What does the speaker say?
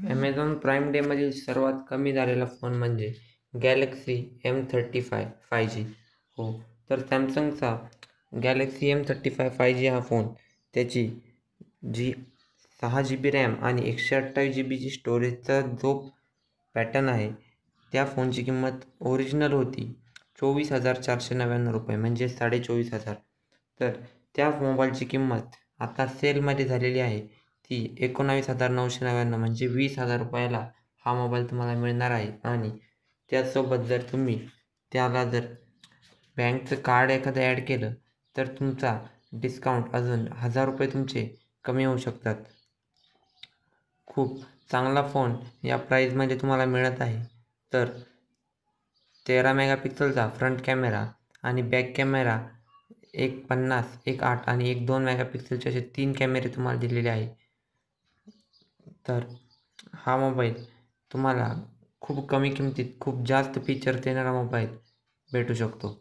Amazon prime डेमधील सर्वात कमी झालेला फोन म्हणजे गॅलेक्सी M35 5G. हो, तर सॅमसंगचा गॅलेक्सी M35 5G हा फोन त्याची जी 6 GB रॅम आणि 128 GB स्टोरेजचा जो पॅटर्न आहे, त्या फोनची किंमत ओरिजिनल होती ₹24,499 म्हणजे 24,500. तर त्या मोबाईलची किंमत आता सेलमध्ये झालेली आहे, ती 19,999 म्हणजे 20,000 रुपयाला हा मोबाईल तुम्हाला मिळणार आहे. आणि त्यासोबत जर तुम्ही त्याला जर बँकचं कार्ड एखादं ॲड केलं तर तुमचा डिस्काउंट अजून 1,000 रुपये तुमचे कमी होऊ शकतात. खूप चांगला फोन या प्राईजमध्ये तुम्हाला मिळत आहे. तर 13 मेगापिक्सलचा फ्रंट कॅमेरा आणि बॅक कॅमेरा एक 50, एक 8 आणि एक 2 मेगापिक्सलचे असे 3 कॅमेरे तुम्हाला दिलेले आहे. तर हा मोबाईल तुम्हाला खूप कमी किमतीत खूप जास्त फीचर्स देणारा मोबाईल भेटू शकतो.